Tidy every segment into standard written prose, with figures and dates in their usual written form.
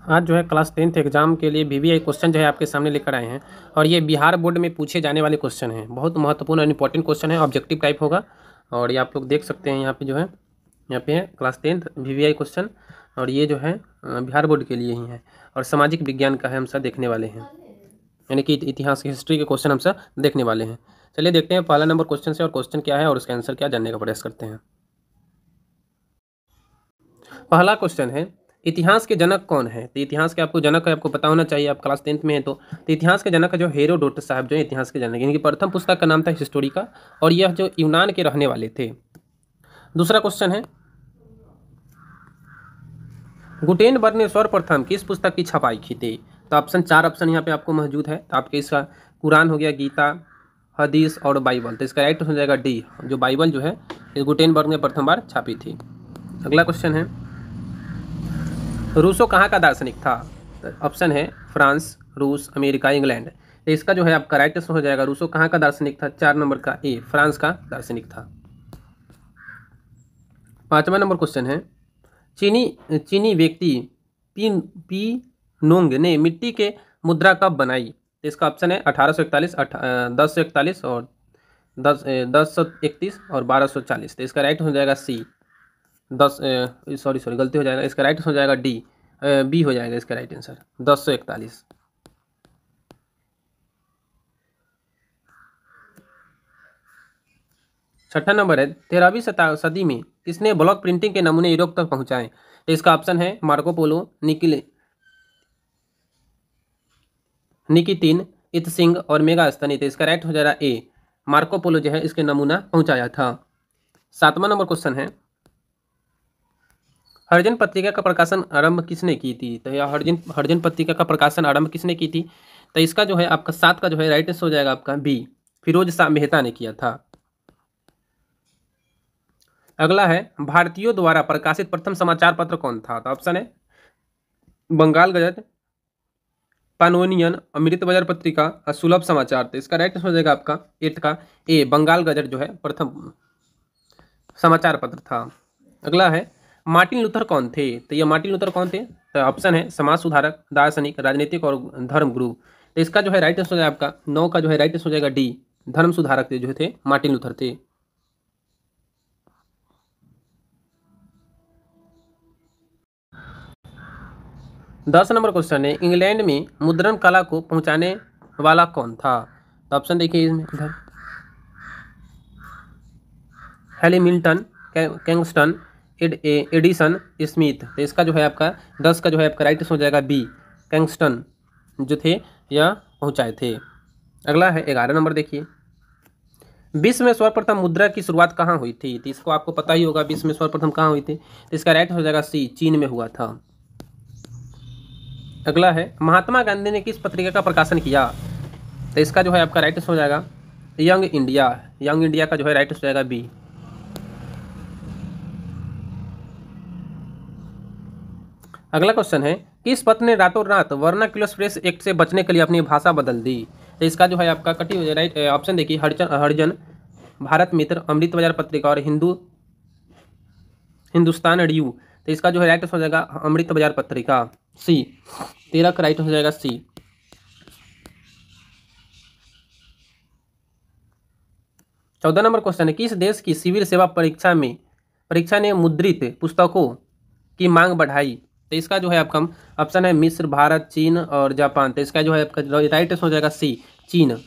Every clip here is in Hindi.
आज जो है क्लास 10th एग्जाम के लिए वीवीआई क्वेश्चन जो है आपके सामने लेकर आए हैं और ये बिहार बोर्ड में पूछे जाने वाले क्वेश्चन हैं। बहुत महत्वपूर्ण और इंपॉर्टेंट क्वेश्चन है, ऑब्जेक्टिव टाइप होगा। और ये आप लोग देख सकते हैं यहाँ पे जो है, यहाँ पे है क्लास 10th वीवीआई क्वेश्चन। और ये जो है बिहार बोर्ड के लिए ही है और सामाजिक विज्ञान का है, हम सब देखने वाले हैं, यानी कि इतिहास की हिस्ट्री के क्वेश्चन हम सब देखने वाले हैं। चलिए देखते हैं पहला नंबर क्वेश्चन से, और क्वेश्चन क्या है और उसका आंसर क्या जानने का प्रयास करते हैं। पहला क्वेश्चन है, इतिहास के जनक कौन है? तो इतिहास के आपको जनक है, आपको पता होना चाहिए, आप क्लास 10th में है तो इतिहास के जनक है जो हेरोडोटस साहब जो है इतिहास के जनक, इनकी प्रथम पुस्तक का नाम था हिस्टोरिका और यह जो यूनान के रहने वाले थे। दूसरा क्वेश्चन है, गुटेनबर्ग ने सर्वप्रथम किस पुस्तक की छपाई की थी? तो ऑप्शन 4 ऑप्शन यहाँ पे आपको मौजूद है। तो आपके इसका कुरान हो गया, गीता, हदीस और बाइबल। तो इसका राइट हो जाएगा डी, जो बाइबल जो है इस गुटेनबर्ग ने प्रथम बार छापी थी। अगला क्वेश्चन है, रूसो कहाँ का दार्शनिक था? ऑप्शन है फ्रांस, रूस, अमेरिका, इंग्लैंड। तो इसका जो है आपका राइट आंसर हो जाएगा, रूसो कहाँ का दार्शनिक था? 4 नंबर का ए, फ्रांस का दार्शनिक था। 5वां नंबर क्वेश्चन है, चीनी व्यक्ति पी नोंग ने मिट्टी के मुद्रा कब बनाई? तो इसका ऑप्शन है 1841, 1041 और 1031 और 1240। तो इसका राइट हो जाएगा सी, सॉरी गलती हो जाएगा, इसका राइट हो जाएगा डी, बी हो जाएगा इसका राइट आंसर, 1041। छठा नंबर है, 13वीं सदी में किसने ब्लॉक प्रिंटिंग के नमूने यूरोप तक पहुंचाए? तो इसका ऑप्शन है मार्को पोलो, निकितिन, इत्सिंग और मेगास्थनी। तो इसका राइट हो जाएगा ए, मार्को पोलो जो है इसके नमूना पहुंचाया था। 7वां नंबर क्वेश्चन है, हरिजन पत्रिका का प्रकाशन आरंभ किसने की थी? तो यह हरिजन पत्रिका का प्रकाशन आरंभ किसने की थी? तो इसका जो है आपका 7 का जो है राइट आंसर हो जाएगा आपका बी, फिरोज शाह मेहता ने किया था। अगला है, भारतीयों द्वारा प्रकाशित प्रथम समाचार पत्र कौन था? तो ऑप्शन है बंगाल गजट, पानोनियन, अमृत बाजार पत्रिका और सुलभ समाचार। तो इसका राइट आंसर हो जाएगा आपका 8 का ए, बंगाल गजट जो है प्रथम समाचार पत्र था। अगला है, मार्टिन लूथर कौन थे? तो ये मार्टिन लूथर कौन थे? तो ऑप्शन है समाज सुधारक, दार्शनिक, राजनीतिक और धर्म गुरु। तो इसका जो है राइट आंसर हो जाएगा आपका 9 का जो है राइट आंसर हो जाएगा डी, धर्म सुधारक जो थे मार्टिन लूथर थे। दस नंबर क्वेश्चन है, इंग्लैंड में मुद्रण कला को पहुंचाने वाला कौन था? तो ऑप्शन देखिए इसमें इधर, हैमिल्टन, किंगस्टन, एडिसन, स्मिथ। तो इसका जो है आपका 10 का जो है आपका राइट हो जाएगा बी, किंगस्टन जो थे यह पहुंचाए थे। अगला है 11 नंबर, देखिए विश्व में सर्वप्रथम मुद्रा की शुरुआत कहाँ हुई थी? तो इसको आपको पता ही होगा, विश्व में सर्वप्रथम कहाँ हुई थी? तो इसका राइट हो जाएगा सी, चीन में हुआ था। अगला है, महात्मा गांधी ने किस पत्रिका का प्रकाशन किया? तो इसका जो है आपका राइट हो जाएगा यंग इंडिया, यंग इंडिया का जो है राइट हो जाएगा बी। अगला क्वेश्चन है, किस पत्र ने रातों रात वर्नाक्युलर प्रेस एक्ट से बचने के लिए अपनी भाषा बदल दी? तो इसका जो है आपका कटी हो जाए राइट ऑप्शन देखिए, हरिजन, भारत मित्र, अमृत बाजार पत्रिका और हिंदुस्तान रिव्यू। तो इसका जो है राइट हो जाएगा अमृत बाजार पत्रिका, सी, 13 का राइट हो जाएगा सी। 14 नंबर क्वेश्चन है, किस देश की सिविल सेवा परीक्षा ने मुद्रित पुस्तकों की मांग बढ़ाई? तो इसका जो है आपका ऑप्शन है मिस्र, भारत, चीन और जापान। तो इसका जो है आपका राइट हो जाएगा सी, चीन।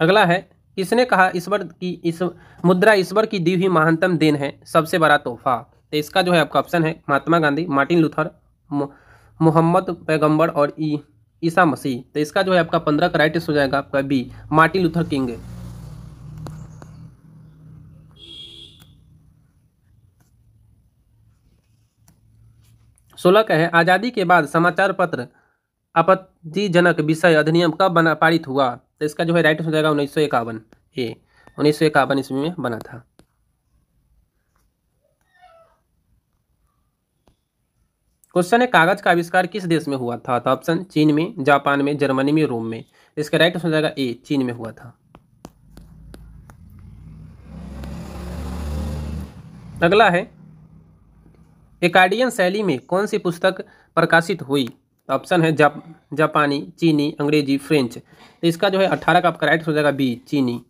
अगला है, किसने कहा ईश्वर की इस मुद्रा ईश्वर की दी हुई महानतम देन है, सबसे बड़ा तोहफा? तो इसका जो है आपका ऑप्शन है महात्मा गांधी, मार्टिन लूथर, मोहम्मद पैगंबर और ईसा मसीह। तो इसका जो है आपका 15 का राइट हो जाएगा आपका बी, मार्टिन लूथर किंग। 16 का है, आज़ादी के बाद समाचार पत्र आपत्तिजनक विषय अधिनियम कब पारित हुआ? तो इसका जो है राइट हो जाएगा 1951 ए, 1951 ईस्वी में बना था। क्वेश्चन है, कागज का आविष्कार किस देश में हुआ था? तो ऑप्शन चीन में, जापान में, जर्मनी में, रोम में। इसका राइट हो जाएगा ए, चीन में हुआ था। अगला है, एकाडियन शैली में कौन सी पुस्तक प्रकाशित हुई? तो ऑप्शन है जापानी, चीनी, अंग्रेजी, फ्रेंच। तो इसका जो है 18 का आपका राइट हो जाएगा बी, चीनी।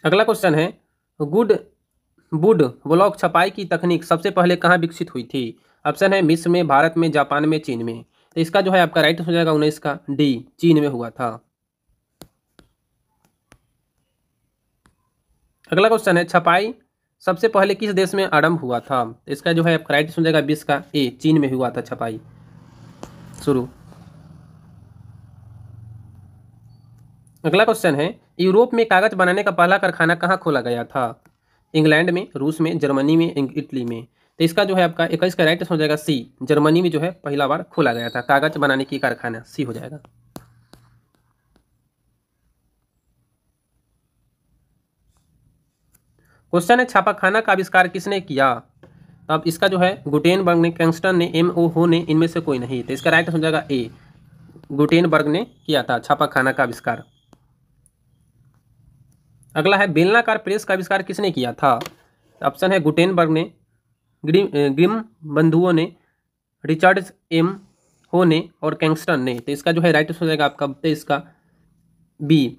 अगला क्वेश्चन है गुड वुड ब्लॉक छपाई की तकनीक सबसे पहले कहाँ विकसित हुई थी? ऑप्शन है मिस्र में, भारत में, जापान में, चीन में। तो इसका जो है आपका राइट हो जाएगा 19 का डी, चीन में हुआ था। अगला क्वेश्चन है छपाई सबसे पहले किस देश में आरंभ हुआ था? तो इसका जो है आपका राइट हो जाएगा 20 का ए, चीन में हुआ था छपाई शुरू। अगला क्वेश्चन है यूरोप में कागज बनाने का पहला कारखाना कहाँ खोला गया था? इंग्लैंड में, रूस में, जर्मनी में, इटली में। तो इसका जो है आपका 21 का राइट हो जाएगा सी, जर्मनी में जो है पहला बार खोला गया था कागज बनाने की कारखाना, सी हो जाएगा। क्वेश्चन है छापाखाना का आविष्कार किसने किया? तो अब इसका जो है गुटेनबर्ग ने, कैंगस्टन ने, एम.ओ. हो ने, इनमें से कोई नहीं। तो इसका राइट हो जाएगा ए, गुटेनबर्ग ने किया था छापाखाना का आविष्कार। अगला है बेलनाकार प्रेस का आविष्कार किसने किया था? ऑप्शन है गुटेनबर्ग ने, ग्रिम बंधुओं ने, रिचर्ड एम हो ने और कैंगस्टन ने। तो इसका जो है राइट हो जाएगा आपका 23 का बी,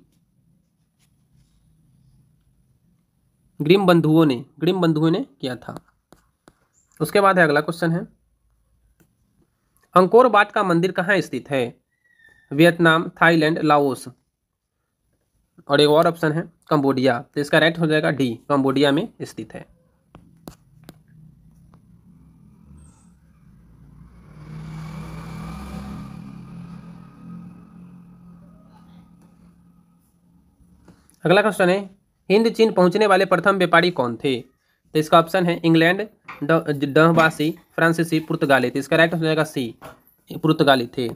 ग्रिम बंधुओं ने किया था। उसके बाद है अगला क्वेश्चन है अंकोर वाट का मंदिर कहाँ स्थित है? वियतनाम, थाईलैंड, लाओस और एक और ऑप्शन है कंबोडिया। तो इसका राइट हो जाएगा डी, कंबोडिया में स्थित है। अगला क्वेश्चन है हिंद चीन पहुंचने वाले प्रथम व्यापारी कौन थे? तो इसका ऑप्शन है इंग्लैंड, डहबासी, फ्रांसीसी, पुर्तगाली। तो इसका राइट हो जाएगा सी, पुर्तगाली थे।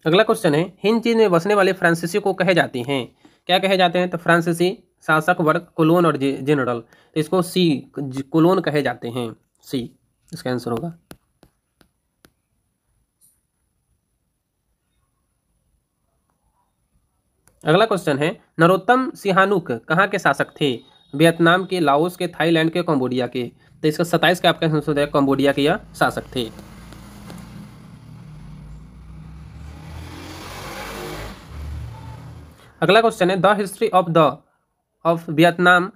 अगला क्वेश्चन है हिंद चीन में बसने वाले फ्रांसीसी को कहे जाते हैं, क्या कहे जाते हैं? तो फ्रांसीसी शासक वर्ग, कोलोन और जनरल। तो इसको सी, कोलोन कहे जाते हैं, सी इसका आंसर होगा। अगला क्वेश्चन है नरोत्तम सिहानुक कहाँ के शासक थे? वियतनाम के, लाओस के, थाईलैंड के, कंबोडिया के। तो इसका 27 का आपका आंसर है कंबोडिया के यह शासक थे। अगला क्वेश्चन है the history of Vietnam,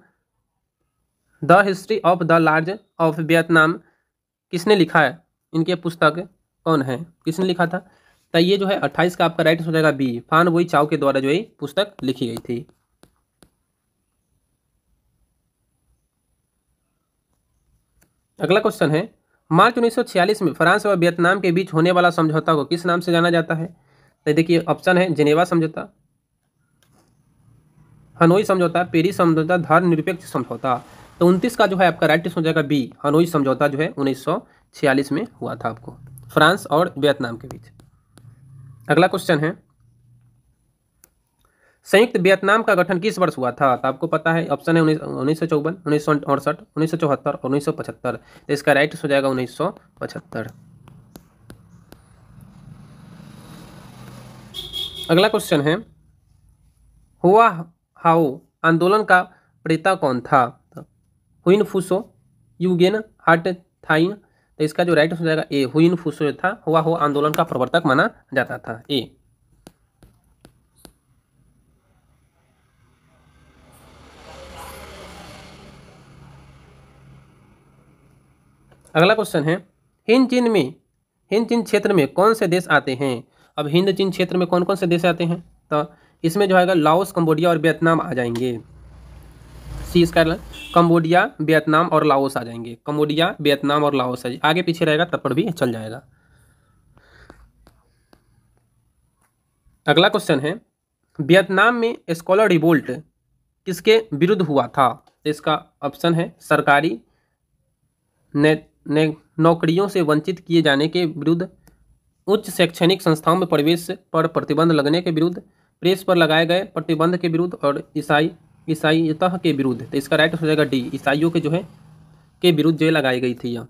the history of the large of Vietnam किसने लिखा है? इनके पुस्तक कौन है, किसने लिखा था? तो ये जो है 28 का आपका राइट हो जाएगा बी, फान वोई चाओ के द्वारा जो है पुस्तक लिखी गई थी। अगला क्वेश्चन है मार्च 1946 में फ्रांस व वियतनाम के बीच होने वाला समझौता को किस नाम से जाना जाता है? तो देखिए ऑप्शन है जेनेवा समझौता, हनोई समझौता, पेरिस समझौता, धर्मनिरपेक्ष समझौता। तो 29 का जो है आपका राइट हो जाएगा बी, हनोई समझौता जो है 1946 में हुआ था आपको फ्रांस और वियतनाम के बीच। अगला क्वेश्चन है संयुक्त वियतनाम का गठन किस वर्ष हुआ था? तो आपको पता है ऑप्शन है 1954, 1968, 1974 और 1975। तो इसका राइट हो जाएगा 1975। अगला क्वेश्चन है हुआ हाओ आंदोलन का प्रेता कौन था? हुइन फूसो, यूगेन हार्ट थाइन। तो इसका जो राइट हो जाएगा ए, हुइन फूसो था हुआ हो आंदोलन का प्रवर्तक माना जाता था, ए। अगला क्वेश्चन है हिंद चीन क्षेत्र में कौन से देश आते हैं? अब हिंद चीन क्षेत्र में कौन कौन से देश आते हैं? तो इसमें जो है लाओस, कंबोडिया और वियतनाम आ जाएंगे, सी इसका कंबोडिया, वियतनाम और लाओस आ जाएंगे, कंबोडिया, वियतनाम और लाओस आगे पीछे रहेगा तब पर भी चल जाएगा। अगला क्वेश्चन है वियतनाम में स्कॉलर रिवोल्ट किसके विरुद्ध हुआ था? तो इसका ऑप्शन है सरकारी नौकरियों से वंचित किए जाने के विरुद्ध, उच्च शैक्षणिक संस्थाओं में प्रवेश पर प्रतिबंध लगने के विरुद्ध, प्रेस पर लगाए गए प्रतिबंध के विरुद्ध और ईसाईयता के विरुद्ध। तो इसका राइट हो जाएगा डी, ईसाइयों के जो है के विरुद्ध जो लगाई गई थी यह।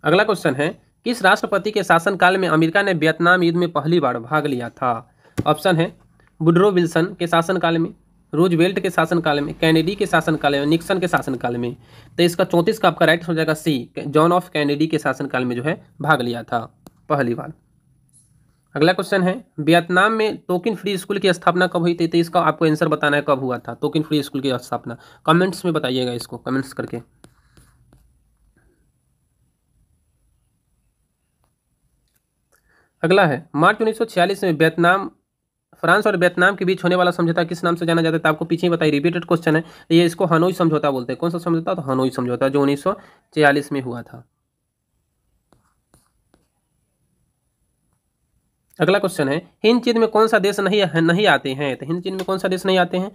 अगला क्वेश्चन है, किस राष्ट्रपति के शासनकाल में अमेरिका ने वियतनाम युद्ध में पहली बार भाग लिया था? ऑप्शन है वुडरो विल्सन के शासनकाल में, रूजवेल्ट के शासनकाल में, कैनेडी के शासनकाल में, निक्सन के शासनकाल में। तो इसका 34 का आपका राइट हो जाएगा सी, जॉन ऑफ कैनेडी के शासनकाल में जो है भाग लिया था पहली बार। अगला क्वेश्चन है, वियतनाम में टोकिन फ्री स्कूल की स्थापना कब हुई थी? तो इसका आपको आंसर बताना है कब हुआ था टोकिन फ्री स्कूल की स्थापना। कमेंट्स में बताइएगा इसको, कमेंट्स करके। अगला है, मार्च 1946 में वियतनाम, फ्रांस और वियतनाम के बीच होने वाला समझौता किस नाम से जाना जाता है? तो आपको पीछे ही बताइए, रिपीटेड क्वेश्चन है ये। इसको हनोई समझौता बोलते हैं। कौन सा समझौता? तो हनोई समझौता, जो 1946 में हुआ था। अगला क्वेश्चन है, हिंद चीन में कौन सा देश नहीं आते हैं? तो हिंद चीन में कौन सा देश नहीं आते हैं?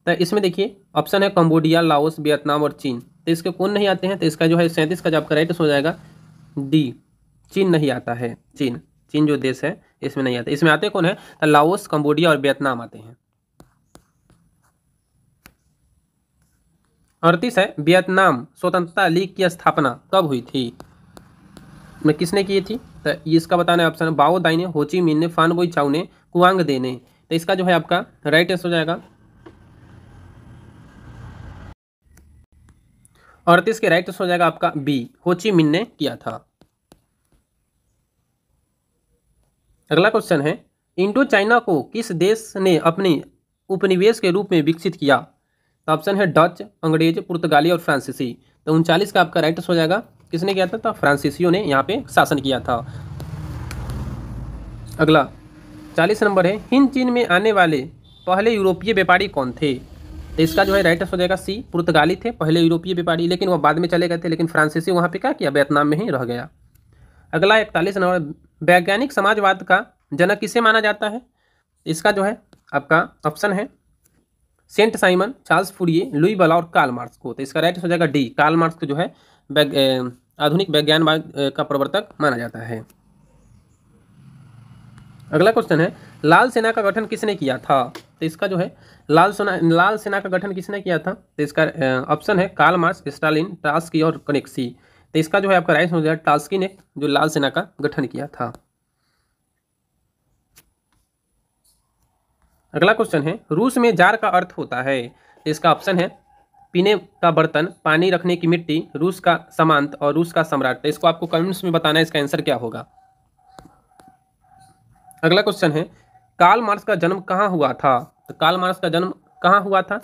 तो इसमें देखिए ऑप्शन है कंबोडिया, लाओस, वियतनाम और चीन। तो इसके कौन नहीं आते हैं? तो इसका जो है 37 का जो आपका राइट हो जाएगा डी, चीन नहीं आता है। चीन जो देश है इसमें नहीं आता। इसमें आते कौन है? तो लाओस, कंबोडिया और वियतनाम आते हैं। 38 है, वियतनाम स्वतंत्रता लीग की स्थापना कब हुई थी? में किसने की थी? तो इसका बताना है ऑप्शन है बाओ दाई ने, हो ची मिन ने, फान बोई चाउ ने, कुआंग दे ने। तो इसका जो है आपका राइट आंसर हो जाएगा 38 के राइट आंसर हो जाएगा आपका बी, हो ची मिन ने किया था। अगला क्वेश्चन है, इंडो चाइना को किस देश ने अपनी उपनिवेश के रूप में विकसित किया? तो ऑप्शन है डच, अंग्रेज, पुर्तगाली और फ्रांसीसी। तो 39 का आपका राइट आंसर हो जाएगा किसने किया था? तो फ्रांसीसियों ने यहाँ पे शासन किया था। अगला 40 नंबर है, हिंद चीन में आने वाले पहले यूरोपीय व्यापारी कौन थे? तो इसका जो है राइट आंसर हो जाएगा सी, पुर्तगाली थे पहले यूरोपीय व्यापारी, लेकिन वह बाद में चले गए थे। लेकिन फ्रांसीसी वहाँ पे क्या किया? वियतनाम में ही रह गया। अगला 41 नंबर, वैज्ञानिक समाजवाद का जनक किसे माना जाता है? इसका जो है आपका ऑप्शन है Saint Simon, Charles Fourier, Louis Blanc और कार्ल मार्क्स को। तो इसका राइट हो जाएगा डी, कार्ल मार्क्स को जो है आधुनिक विज्ञानवाद का प्रवर्तक माना जाता है। अगला क्वेश्चन है, लाल सेना का गठन किसने किया था? तो इसका जो है लाल सेना का गठन किसने किया था? तो इसका ऑप्शन है कार्ल मार्क्स, स्टालिन, ट्रास्की और कनेक्सी। तो इसका जो है आपका राइट हो जाएगा ट्रास्की ने जो लाल सेना का गठन किया था। अगला क्वेश्चन है, रूस में जार का अर्थ होता है? तो इसका ऑप्शन है पीने का बर्तन, पानी रखने की मिट्टी, रूस का सामंत और रूस का सम्राट। तो इसको आपको कमेंट्स में बताना है इसका आंसर क्या होगा। अगला क्वेश्चन है, कार्ल मार्क्स का जन्म कहाँ हुआ था? तो कार्ल मार्क्स का जन्म कहाँ हुआ था?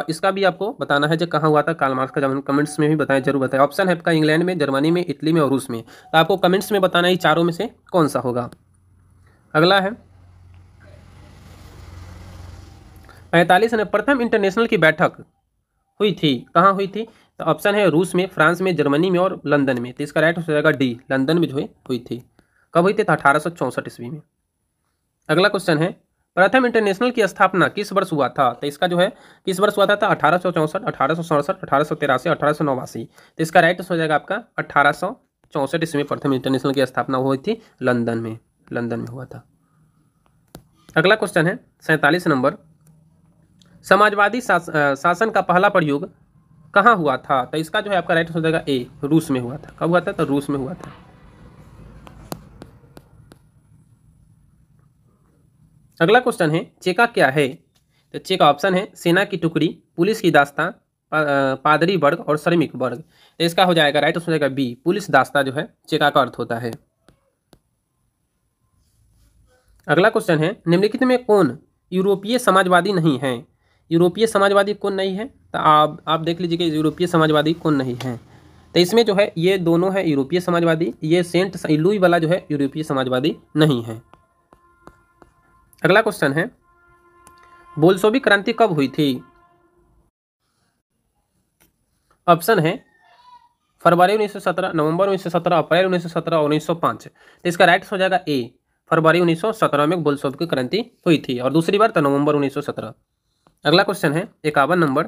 इसका भी आपको बताना है जो कहाँ हुआ था कार्ल मार्क्स का जन्म। कमेंट्स में भी बताएं, जरूर बताएं। ऑप्शन है आपका इंग्लैंड में, जर्मनी में, इटली में और रूस में। तो आपको कमेंट्स में बताना है चारों में से कौन सा होगा। अगला है 45 ने प्रथम इंटरनेशनल की बैठक हुई थी, कहाँ हुई थी? तो ऑप्शन है रूस में, फ्रांस में, जर्मनी में और लंदन में। तो इसका राइट हो जाएगा डी, लंदन में जो है हुई थी। कब हुई थी? तो 1864 ईस्वी में। अगला क्वेश्चन है, प्रथम इंटरनेशनल की स्थापना किस वर्ष हुआ था? तो इसका जो है किस वर्ष हुआ था? 1864, 1867, 1883, 1889। तो इसका राइट हो जाएगा आपका 1864 ईस्वी में प्रथम इंटरनेशनल की स्थापना हुई थी लंदन में हुआ था। अगला क्वेश्चन है 47 नंबर, समाजवादी शासन का पहला प्रयोग कहाँ हुआ था? तो इसका जो है आपका राइट हो जाएगा ए, रूस में हुआ था। कब हुआ था? तो रूस में हुआ था। अगला क्वेश्चन है, चेका क्या है? तो चेका ऑप्शन है सेना की टुकड़ी, पुलिस की दास्ता, पादरी वर्ग और श्रमिक वर्ग। तो इसका हो जाएगा राइट हो जाएगा बी, पुलिस दास्ता जो है चेका का अर्थ होता है। अगला क्वेश्चन है, निम्नलिखित में कौन यूरोपीय समाजवादी नहीं है? यूरोपीय समाजवादी कौन नहीं है? तो आप देख लीजिए कि यूरोपीय समाजवादी कौन नहीं है। तो इसमें जो है ये दोनों है यूरोपीय समाजवादी, ये सेंट लुई वाला जो है यूरोपीय समाजवादी नहीं है। अगला क्वेश्चन है, बोल्शेविक क्रांति कब हुई थी? ऑप्शन है फरवरी 1917, नवंबर 1917, अप्रैल 1917 और 1905। तो इसका राइट हो जाएगा ए, फरवरी 1917 में बोल्शेविक क्रांति हुई थी और दूसरी बार तो नवंबर 1917। अगला क्वेश्चन है 51 नंबर,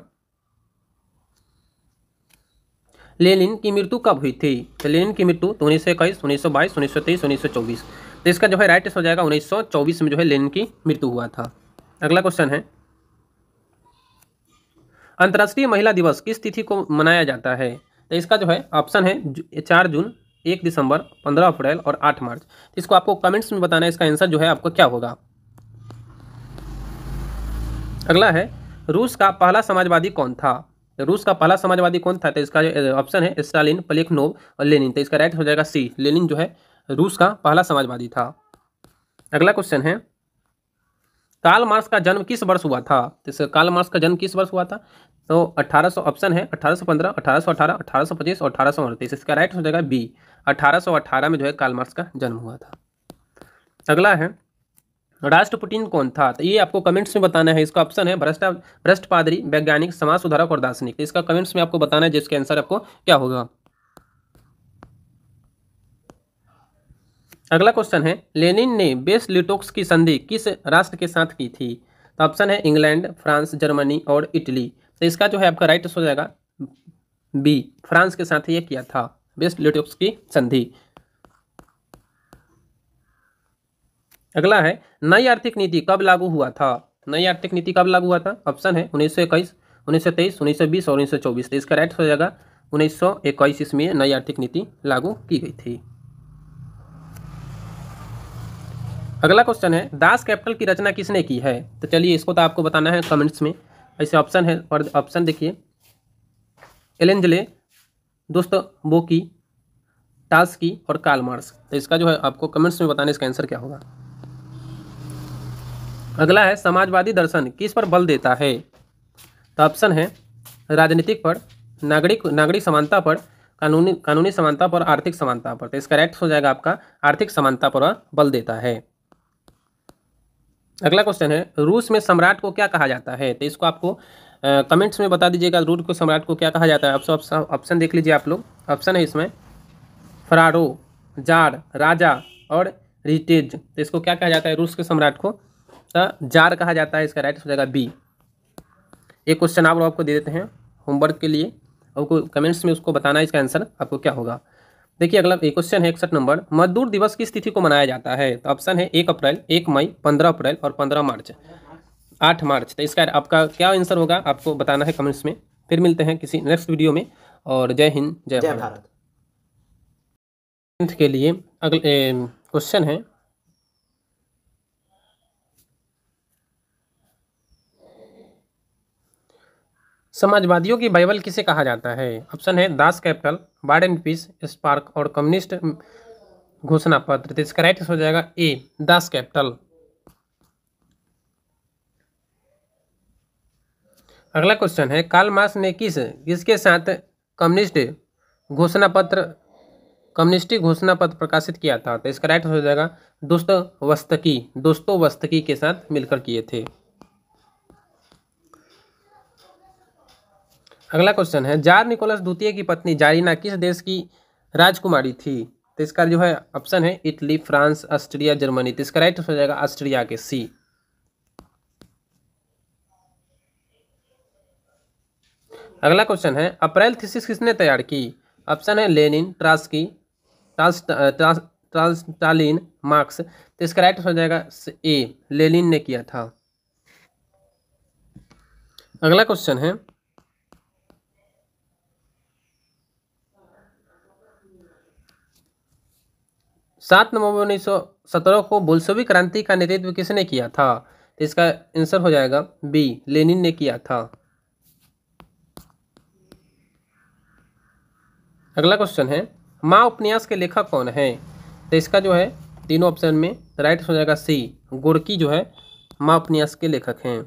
लेनिन की मृत्यु कब हुई थी? तो लेनिन की मृत्यु 1921, 1922, 1923, 1924। तो इसका जो है राइट हो जाएगा 1924 में जो है लेनिन की मृत्यु हुआ था। अगला क्वेश्चन है, अंतर्राष्ट्रीय महिला दिवस किस तिथि को मनाया जाता है? तो इसका जो है ऑप्शन है 4 जून, 1 दिसंबर, 15 अप्रैल और 8 मार्च। इसको आपको कमेंट्स में बताना है, इसका आंसर जो है आपको क्या होगा। अगला है, रूस का पहला समाजवादी कौन था? रूस का पहला समाजवादी कौन था? तो इसका जो ऑप्शन है स्टालिन, प्लेखनोव और लेनिन। तो इसका राइट हो जाएगा सी, लेनिन जो है रूस का पहला समाजवादी था। अगला क्वेश्चन है, कार्ल मार्क्स का जन्म किस वर्ष हुआ था? तो कार्ल मार्क्स का जन्म किस वर्ष हुआ था? तो 1800, ऑप्शन है 1815, 1818, 1825 और 1838। इसका राइट हो जाएगा बी, 1818 में जो है कार्ल मार्क्स का जन्म हुआ था। अगला है, राष्ट्रपुटिन कौन था? तो ये आपको कमेंट्स में बताना है। इसका ऑप्शन है भ्रष्ट पादरी, वैज्ञानिक, समाज सुधारक और दार्शनिक। तो इसका कमेंट्स में आपको बताना है जिसके आंसर आपको क्या होगा। अगला क्वेश्चन है, लेनिन ने बेस लिटोक्स की संधि किस राष्ट्र के साथ की थी? तो ऑप्शन है इंग्लैंड, फ्रांस, जर्मनी और इटली। तो इसका जो है आपका राइट हो जाएगा बी, फ्रांस के साथ ये किया था बेस लिटोक्स की संधि। अगला है, नई आर्थिक नीति कब लागू हुआ था? नई आर्थिक नीति कब लागू हुआ था? ऑप्शन है 1921, 1923, 1920 और 1924। तो इसका राइट हो जाएगा 1921, इसमें नई आर्थिक नीति लागू की गई थी। अगला क्वेश्चन है, दास कैपिटल की रचना किसने की है? तो चलिए इसको तो आपको बताना है कमेंट्स में। ऐसे ऑप्शन है, और ऑप्शन देखिए, एलेंजले, दोस्तोवस्की, टास्की और कार्ल मार्क्स। तो इसका जो है आपको कमेंट्स में बताना, इसका आंसर क्या होगा। अगला है, समाजवादी दर्शन किस पर बल देता है? तो ऑप्शन है राजनीतिक पर, नागरिक समानता पर, कानूनी समानता पर, आर्थिक समानता पर। तो इसका राइट हो जाएगा आपका आर्थिक समानता पर बल देता है। अगला क्वेश्चन है, रूस में सम्राट को क्या कहा जाता है? तो इसको आपको कमेंट्स में बता दीजिएगा, रूस को सम्राट को क्या कहा जाता है। ऑप्शन देख लीजिए आप लोग। ऑप्शन है इसमें फरारो, जार, राजा और रिटेज। तो इसको क्या कहा जाता है रूस के सम्राट को? तो जार कहा जाता है। इसका राइट हो जाएगा बी। एक क्वेश्चन आप आपको दे देते हैं होमवर्क के लिए, आपको कमेंट्स में उसको बताना है, इसका आंसर आपको क्या होगा। देखिए अगला एक क्वेश्चन है 61 नंबर, मजदूर दिवस किस तिथि को मनाया जाता है? तो ऑप्शन है 1 अप्रैल, 1 मई, 15 अप्रैल और 15 मार्च, 8 मार्च। तो इसका आपका क्या आंसर होगा आपको बताना है कमेंट्स में। फिर मिलते हैं किसी नेक्स्ट वीडियो में, और जय हिंद जय भारत। के लिए अगले क्वेश्चन है, समाजवादियों की बाइबल किसे कहा जाता है? ऑप्शन है Das Kapital, War and Peace, Spark और कम्युनिस्ट घोषणा पत्र। तो इसका राइट हो जाएगा ए, दास कैपिटल। अगला क्वेश्चन है, कार्ल मार्क्स ने किसके साथ कम्युनिस्टिक घोषणा पत्र प्रकाशित किया था? तो इसका राइट हो जाएगा दोस्तोवस्की के साथ मिलकर किए थे। अगला क्वेश्चन है, जार निकोलस द्वितीय की पत्नी जारीना किस देश की राजकुमारी थी? तो इसका जो है ऑप्शन है इटली, फ्रांस, ऑस्ट्रिया, जर्मनी। तो इसका राइट हो जाएगा ऑस्ट्रिया के सी। अगला क्वेश्चन है, अप्रैल थीसिस किसने तैयार की? ऑप्शन है लेनिन, ट्रास्की, स्टालिन, मार्क्स। तो इसका राइट हो जाएगा ए, लेनिन ने किया था। अगला क्वेश्चन है, 7 नवंबर 1917 को बोल्शेविक क्रांति का नेतृत्व किसने किया था? तो इसका आंसर हो जाएगा बी, लेनिन ने किया था। अगला क्वेश्चन है, माँ उपन्यास के लेखक कौन है? तो इसका जो है तीनों ऑप्शन में राइट हो जाएगा सी, गोर्की जो है माँ उपन्यास के लेखक हैं।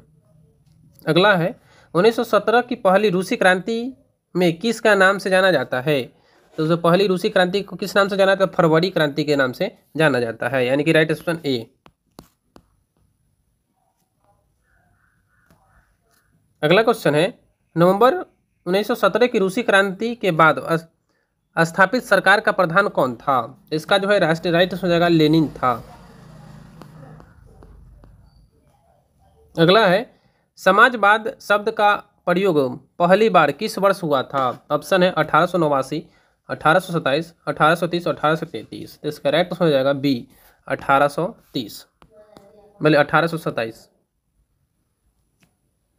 अगला है, 1917 की पहली रूसी क्रांति में किसका नाम से जाना जाता है? तो जो पहली रूसी क्रांति को किस नाम से जाना जाता है? फरवरी क्रांति के नाम से जाना जाता है, यानी कि राइट ऑप्शन ए। अगला क्वेश्चन है, नवंबर 1917 की रूसी क्रांति के बाद स्थापित सरकार का प्रधान कौन था? इसका जो है राष्ट्रीय राइट हो जाएगा लेनिन था। अगला है, समाजवाद शब्द का प्रयोग पहली बार किस वर्ष हुआ था? ऑप्शन है 1889, 1827, 1830 और 1833। तो इसका राइट हो जाएगा बी, 1830, मतलब 1827।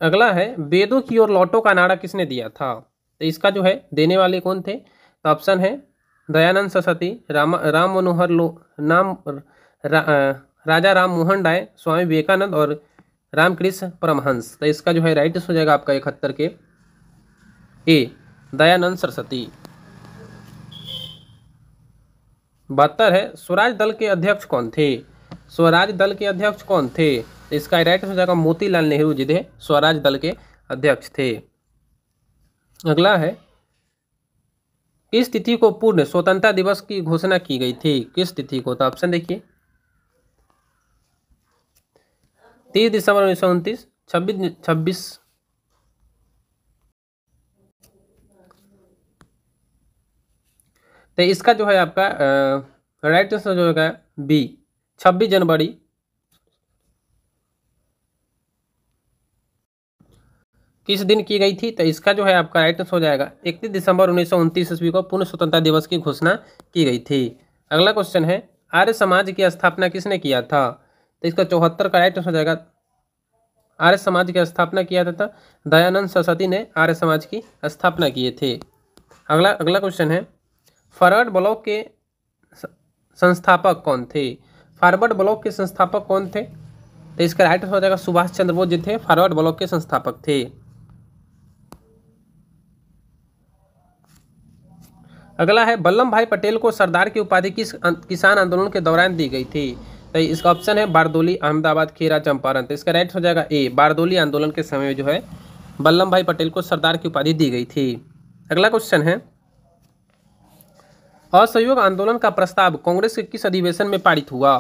अगला है, वेदों की ओर लौटो का नारा किसने दिया था? तो इसका जो है देने वाले कौन थे? तो ऑप्शन है दयानंद सरस्वती, राम मनोहर नाम राजा राम मोहन राय, स्वामी विवेकानंद और रामकृष्ण परमहंस। तो इसका जो है राइट हो जाएगा आपका 71 के ए दयानंद सरस्वती। 72 है स्वराज दल के अध्यक्ष कौन थे? स्वराज दल के अध्यक्ष कौन थे? इसका राइट हो जाएगा मोतीलाल नेहरू जी थे स्वराज दल के अध्यक्ष थे। अगला है किस तिथि को पूर्ण स्वतंत्रता दिवस की घोषणा की गई थी? किस तिथि को? तो ऑप्शन देखिए 30 दिसंबर 1929, 26 तो इसका जो है आपका राइट आंसर जो होगा बी 26 जनवरी। किस दिन की गई थी? तो इसका जो है आपका राइट आंसर हो जाएगा 31 दिसंबर 1929 ईस्वी को पूर्ण स्वतंत्रता दिवस की घोषणा की गई थी। अगला क्वेश्चन है आर्य समाज की स्थापना किसने किया था? तो इसका 74 का राइट आंसर हो जाएगा आर्य समाज की स्थापना किया था दयानंद सरस्वती ने आर्य समाज की स्थापना किए थे। अगला क्वेश्चन है फॉरवर्ड ब्लॉक के संस्थापक कौन थे? फॉरवर्ड ब्लॉक के संस्थापक कौन थे? तो इसका राइट हो जाएगा सुभाष चंद्र बोस जी थे फॉरवर्ड ब्लॉक के संस्थापक थे। अगला है वल्लभ भाई पटेल को सरदार की उपाधि किस किसान आंदोलन के दौरान दी गई थी? तो इसका ऑप्शन है बारदोली, अहमदाबाद, खेरा, चंपारण। तो इसका राइट हो जाएगा ए बारदोली आंदोलन के समय में जो है वल्लभ भाई पटेल को सरदार की उपाधि दी गई थी। अगला क्वेश्चन है असहयोग आंदोलन का प्रस्ताव कांग्रेस के किस अधिवेशन में पारित हुआ?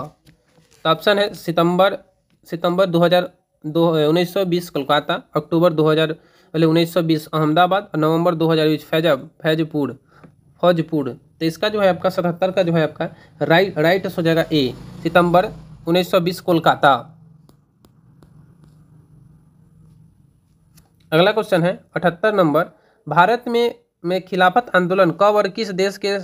तो ऑप्शन है सितंबर 1920 कोलकाता, अक्टूबर 1920 अहमदाबाद, नवंबर 2020 फौजपुर। तो इसका जो है आपका 77 का जो है आपका राइट हो जाएगा ए सितंबर 1920 कोलकाता। अगला क्वेश्चन है 78 नंबर भारत में खिलाफत आंदोलन कब और किस देश के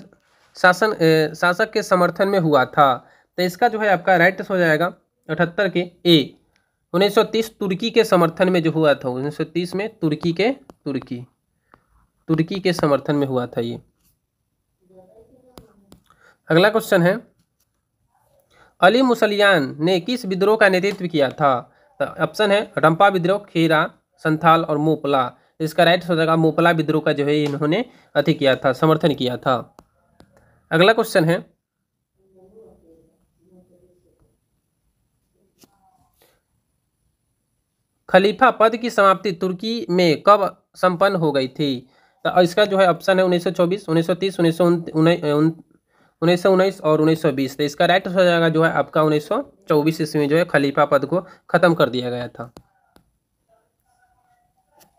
शासक के समर्थन में हुआ था? तो इसका जो है आपका राइट हो जाएगा 78 के ए 1930 तुर्की के समर्थन में जो हुआ था 1930 में तुर्की के समर्थन में हुआ था ये। अगला क्वेश्चन है अली मुसलियान ने किस विद्रोह का नेतृत्व किया था? तो ऑप्शन है रंपा विद्रोह, खेरा, संथाल और मोपला। इसका राइट हो जाएगा मोपला विद्रोह का जो है इन्होंने किया था, समर्थन किया था। अगला क्वेश्चन है खलीफा पद की समाप्ति तुर्की में कब संपन्न हो गई थी? तो इसका जो है ऑप्शन है 1924, 1930, 1919 और 1920। तो इसका राइट हो जाएगा जो है आपका 1924 ईस्वी में जो है खलीफा पद को खत्म कर दिया गया था।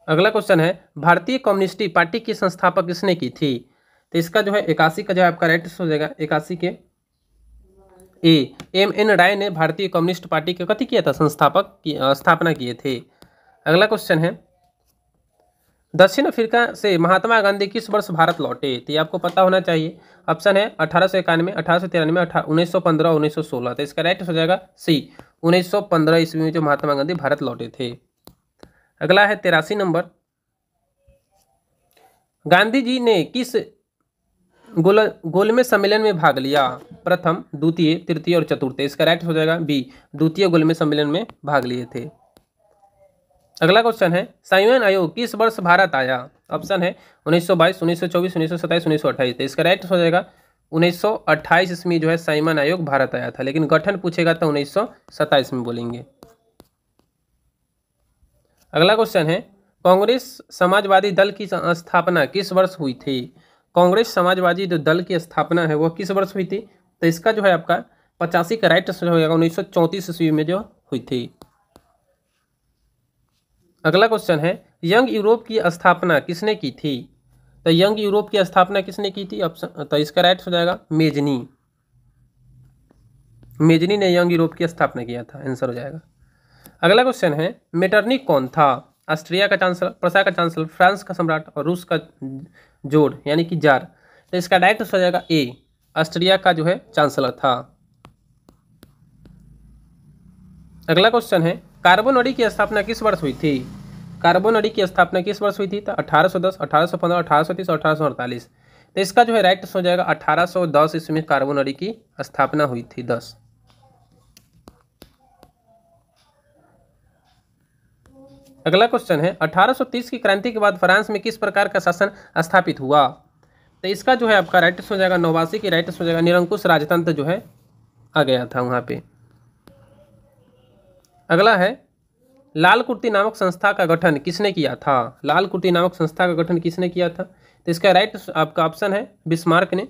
अगला क्वेश्चन है भारतीय कम्युनिस्ट पार्टी की संस्थापक किसने की थी? तो इसका जो है 81 का जो है आपका राइट हो जाएगा 81 के ए M.N. राय ने भारतीय कम्युनिस्ट पार्टी के कथी किया था? संस्थापक की स्थापना किए थे। अगला क्वेश्चन है दक्षिण अफ्रीका से महात्मा गांधी किस वर्ष भारत लौटे? तो ये आपको पता होना चाहिए। ऑप्शन है 1891, 1893, 1915, 1916। तो इसका राइट हो जाएगा सी 1915 ईस्वी में जो महात्मा गांधी भारत लौटे थे। अगला है 83 नंबर गांधी जी ने किस गोलमेज सम्मेलन में भाग लिया? प्रथम, द्वितीय, तृतीय और चतुर्थ। इसका राइट हो जाएगा बी द्वितीय गोलमेज सम्मेलन में भाग लिए थे। अगला क्वेश्चन है साइमन आयोग किस वर्ष भारत आया? ऑप्शन है 1922, 1924, 1927, 1928। तो इसका राइट हो जाएगा 1928 ईस्वी जो है साइमन आयोग भारत आया था, लेकिन गठन पूछेगा तो 1927 में बोलेंगे। अगला क्वेश्चन है कांग्रेस समाजवादी दल की स्थापना किस वर्ष हुई थी? कांग्रेस समाजवादी जो दल की स्थापना है वो किस वर्ष हुई थी? तो इसका जो है आपका 85 का राइट हो जाएगा 1934 ईस्वी में जो हुई थी। अगला क्वेश्चन है यंग यूरोप की स्थापना किसने की थी? तो यंग यूरोप की स्थापना किसने की थी? ऑप्शन तो इसका राइट हो जाएगा मेजनी ने यंग यूरोप की स्थापना किया था, आंसर हो जाएगा। अगला क्वेश्चन है मेटरनिक कौन था? ऑस्ट्रिया का चांसलर, प्रसा का चांसलर, फ्रांस का सम्राट और रूस का जोड़ यानी कि जार। तो इसका डायरेक्ट हो जाएगा ए ऑस्ट्रिया का जो है चांसलर था। अगला क्वेश्चन है कार्बोनरी की स्थापना किस वर्ष हुई थी? कार्बोनरी की स्थापना किस वर्ष हुई थी? तो 1810, 1815, 1830 और 1848। तो इसका जो है राइट हो जाएगा 1810 इसमें कार्बोनरी की स्थापना हुई थी 10। अगला क्वेश्चन है 1830 की क्रांति के बाद फ्रांस में किस प्रकार का शासन स्थापित हुआ। तो इसका जो है आपका राइट हो जाएगा 89 की राइट हो जाएगा निरंकुश राजतंत्र जो है आ गया था वहां पे। अगला है लाल कुर्ती नामक संस्था का गठन किसने किया था। लाल कुर्ती नामक संस्था का गठन किसने किया था। तो इसका राइट आपका ऑप्शन है बिस्मार्क ने,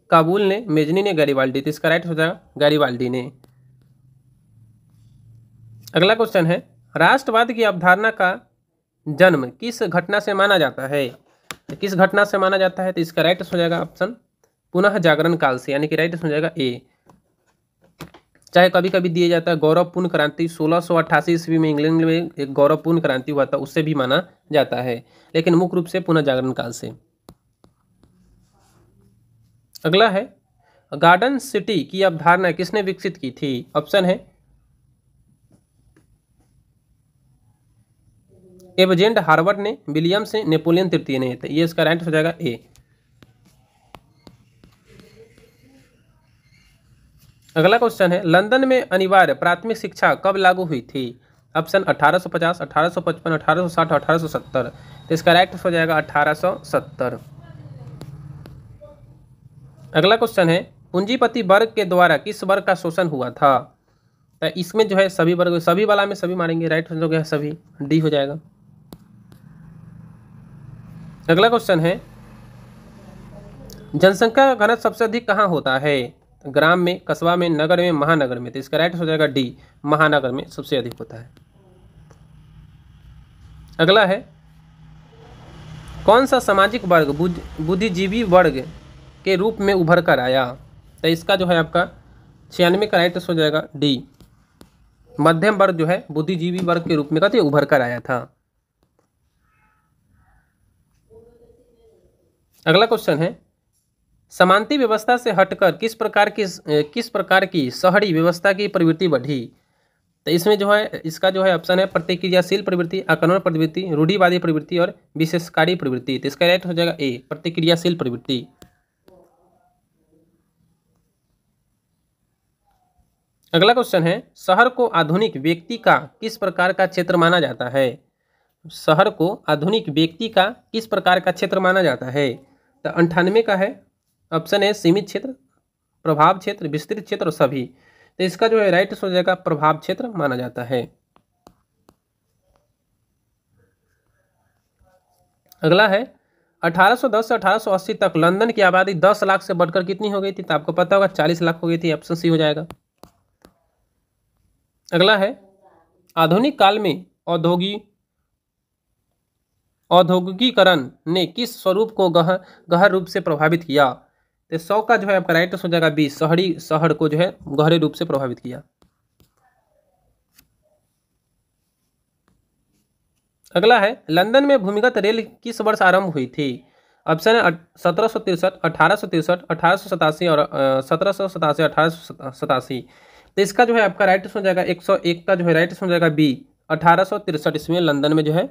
काबुल ने, मेजनी ने, गैरिबाल्डी। तो इसका राइट हो जाएगा गैरिबाल्डी ने। अगला क्वेश्चन है राष्ट्रवाद की अवधारणा का जन्म किस घटना से माना जाता है। तो किस घटना से माना जाता है। तो इसका राइट हो जाएगा ऑप्शन पुनः जागरण काल से, यानी कि राइट हो जाएगा ए। चाहे कभी कभी दिया जाता है गौरवपूर्ण क्रांति 1688 ईस्वी में इंग्लैंड में एक गौरवपूर्ण क्रांति हुआ था, उससे भी माना जाता है, लेकिन मुख्य रूप से पुनः जागरण काल से। अगला है गार्डन सिटी की अवधारणा किसने विकसित की थी। ऑप्शन है एवजेंट हार्वर्ड ने, विलियम्स ने, नेपोलियन तृतीय ने। तो ये इसका राइट हो जाएगा ए। अगला क्वेश्चन है लंदन में अनिवार्य प्राथमिक शिक्षा कब लागू हुई थी। ऑप्शन 1850, 1855, 1860, 1870। तो इसका राइट हो जाएगा 1870। अगला क्वेश्चन है पूंजीपति वर्ग के द्वारा किस वर्ग का शोषण हुआ था। तो इसमें जो है सभी वर्ग, सभी वाला में सभी मारेंगे, राइट हो गया सभी, डी हो जाएगा। अगला क्वेश्चन है जनसंख्या का घनत्व सबसे अधिक कहाँ होता है। ग्राम में, कस्बा में, नगर में, महानगर में। तो इसका राइट हो जाएगा डी, महानगर में सबसे अधिक होता है। अगला है कौन सा सामाजिक वर्ग बुद्धिजीवी वर्ग के रूप में उभर कर आया। तो इसका जो है आपका 96 का राइट हो जाएगा डी, मध्यम वर्ग जो है बुद्धिजीवी वर्ग के रूप में कहते उभर कर आया था। अगला क्वेश्चन है समानती व्यवस्था से हटकर किस प्रकार की शहरी व्यवस्था की प्रवृत्ति बढ़ी। तो इसमें जो है इसका जो है ऑप्शन है प्रतिक्रियाशील प्रवृत्ति, आक्रमण प्रवृत्ति, रूढ़िवादी प्रवृत्ति और विशेषकारी प्रवृत्ति। तो इसका राइट हो जाएगा ए, प्रतिक्रियाशील प्रवृत्ति। अगला क्वेश्चन है शहर को आधुनिक व्यक्ति का किस प्रकार का क्षेत्र माना जाता है। शहर को आधुनिक व्यक्ति का किस प्रकार का क्षेत्र माना जाता है। तो 98 का है ऑप्शन है सीमित क्षेत्र, प्रभाव क्षेत्र, विस्तृत क्षेत्र और सभी। तो इसका जो है राइट हो जाएगा प्रभाव क्षेत्र माना जाता है। अगला है 1810 से 1880 तक लंदन की आबादी 10 लाख से बढ़कर कितनी हो गई थी। तो आपको पता होगा 40 लाख हो गई थी, ऑप्शन सी हो जाएगा। अगला है आधुनिक काल में औद्योगिकीकरण ने किस स्वरूप को गहन रूप से प्रभावित किया। तो 100 का जो है आपका राइट हो जाएगा 20, शहर को जो है गहरे रूप से प्रभावित किया। अगला है लंदन में भूमिगत रेल किस वर्ष आरंभ हुई थी। ऑप्शन है 1763, 1863, 1887 और 1787, 1887। तो इसका जो है आपका राइट हो जाएगा 101 का जो है राइट हो जाएगा बी, 1863 इसमें लंदन में जो है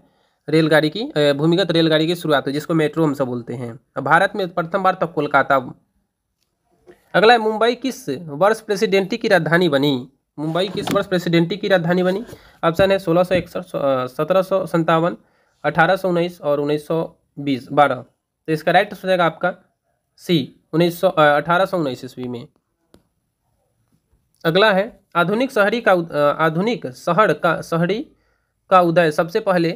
रेलगाड़ी की भूमिगत रेलगाड़ी की शुरुआत हुई, जिसको मेट्रो हम सब बोलते हैं। भारत में प्रथम बार तब कोलकाता। अगला है मुंबई किस वर्ष प्रेसिडेंटी की राजधानी बनी। मुंबई किस वर्ष प्रेसिडेंटी की राजधानी बनी। ऑप्शन है 1661, 1757, 1819 और 1920 12। तो इसका राइट हो जाएगा आपका सी 1819 ईस्वी में। अगला है आधुनिक शहरी का उदय सबसे पहले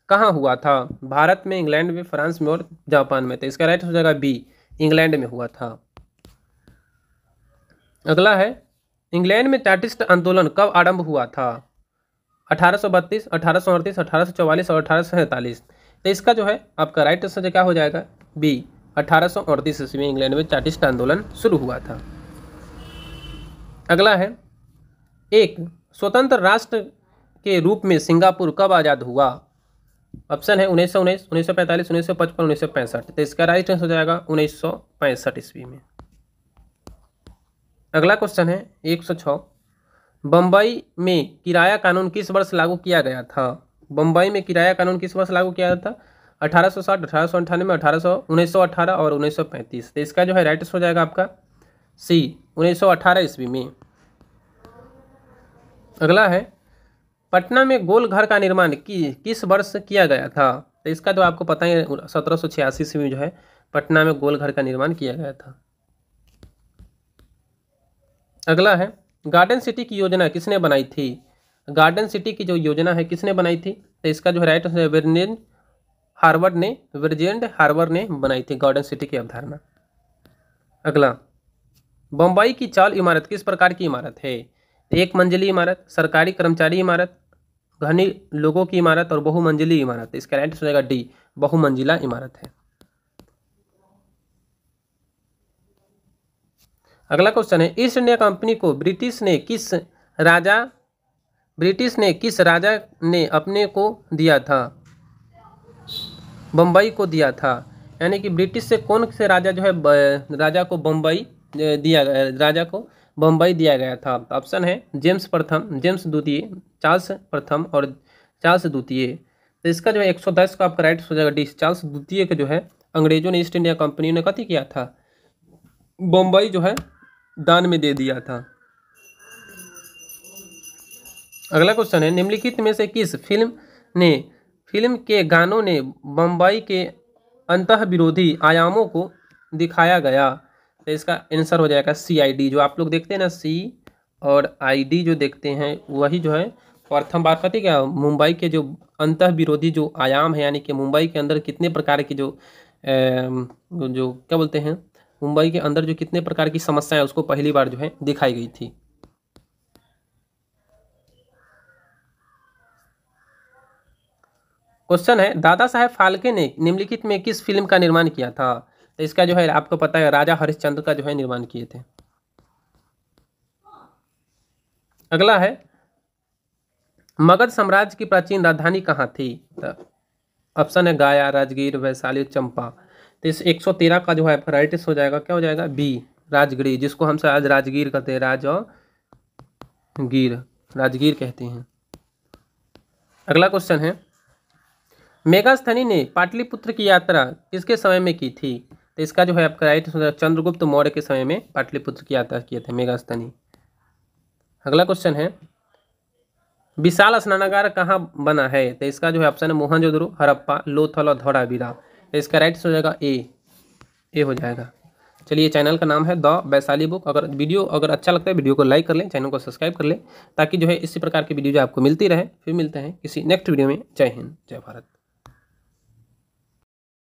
कहाँ हुआ था। भारत में, इंग्लैंड में, फ्रांस में और जापान में। तो इसका राइट हो जाएगा बी, इंग्लैंड में हुआ था। अगला है इंग्लैंड में चार्टिस्ट आंदोलन कब आरंभ हुआ था। 1832, 1838, 1844 और 1847। तो इसका जो है आपका राइट आंसर क्या हो जाएगा बी, 1838 ईस्वी में इंग्लैंड में चार्टिस्ट आंदोलन शुरू हुआ था। अगला है एक स्वतंत्र राष्ट्र के रूप में सिंगापुर कब आज़ाद हुआ। ऑप्शन है 1919, 1945, 1955, 1965। तो इसका राइट आंसर हो जाएगा 1965 ईस्वी में। अगला क्वेश्चन है 106 बम्बई में किराया कानून किस वर्ष लागू किया गया था। बम्बई में किराया कानून किस वर्ष लागू किया गया था। 1860, 1898, 1918 और 1935। तो इसका जो है राइट हो जाएगा आपका सी, 1918 ईस्वी में। अगला है, पटना में गोल घर का निर्माण किस वर्ष किया गया था? तो इसका तो आपको पता ही है, 1786 ईस्वी में जो है पटना में गोल घर का निर्माण किया गया था। अगला है, गार्डन सिटी की योजना किसने बनाई थी? गार्डन सिटी की जो योजना है किसने बनाई थी? तो इसका जो है राइट है वर्जिन हार्वर्ड ने बनाई थी गार्डन सिटी की अवधारणा। अगला, बम्बई की चाल इमारत किस प्रकार की इमारत है? एक मंजिली इमारत, सरकारी कर्मचारी इमारत, घनी लोगों की इमारत और बहुमंजिली इमारत। इसका राइट हो जाएगा डी, बहुमंजिला इमारत है। अगला क्वेश्चन है, ईस्ट इंडिया कंपनी को ब्रिटिश ने किस राजा ने अपने को दिया था? बम्बई को दिया था। यानी कि ब्रिटिश से कौन से राजा जो है राजा को बम्बई दिया गया था? ऑप्शन है जेम्स प्रथम, जेम्स द्वितीय, चार्ल्स प्रथम और चार्ल्स द्वितीय। तो इसका जो है 110 का आपका राइट हो जाएगा डी, चार्ल्स द्वितीय के जो है अंग्रेजों ने ईस्ट इंडिया कंपनी ने कथी किया था? बम्बई जो है दान में दे दिया था। अगला क्वेश्चन है, निम्नलिखित में से किस फिल्म के गानों ने बम्बई के अंतः विरोधी आयामों को दिखाया गया? तो इसका आंसर हो जाएगा CID। जो आप लोग देखते हैं ना, C और ID जो देखते हैं वही जो है प्रथम बार कहते क्या, मुंबई के जो अंतः विरोधी जो आयाम है, यानी कि मुंबई के अंदर कितने प्रकार की जो क्या बोलते हैं, मुंबई के अंदर जो कितने प्रकार की समस्याएं उसको पहली बार जो है दिखाई गई थी। क्वेश्चन है, दादा साहेब फाल्के ने निम्नलिखित में किस फिल्म का निर्माण किया था? तो इसका जो है आपको पता है राजा हरिश्चंद्र का जो है निर्माण किए थे। अगला है, मगध साम्राज्य की प्राचीन राजधानी कहाँ थी? तो ऑप्शन है गया, राजगीर, वैशाली, चंपा। तो इस 113 का जो है राइट हो जाएगा, क्या हो जाएगा बी, राजगीर, जिसको हम आज राजगीर कहते हैं, राजगीर कहते हैं। अगला क्वेश्चन है, मेगास्थनी ने पाटलिपुत्र की यात्रा किसके समय में की थी? तो इसका जो है आपका राइट हो जाएगा चंद्रगुप्त मौर्य के समय में पाटलिपुत्र की यात्रा किए थे मेगास्थनी। अगला क्वेश्चन है, विशाल स्नानागार कहाँ बना है? तो इसका जो है ऑप्शन है मोहनजोदड़ो, हड़प्पा, लोथल और धौलावीरा। तो इसका राइट हो जाएगा ए हो जाएगा। चलिए, चैनल का नाम है द वैशाली बुक। अगर अच्छा लगता है वीडियो को लाइक कर लें, चैनल को सब्सक्राइब कर लें, ताकि जो है इसी प्रकार की वीडियो जो आपको मिलती रहे। फिर मिलते हैं किसी नेक्स्ट वीडियो में। जय हिंद, जय भारत।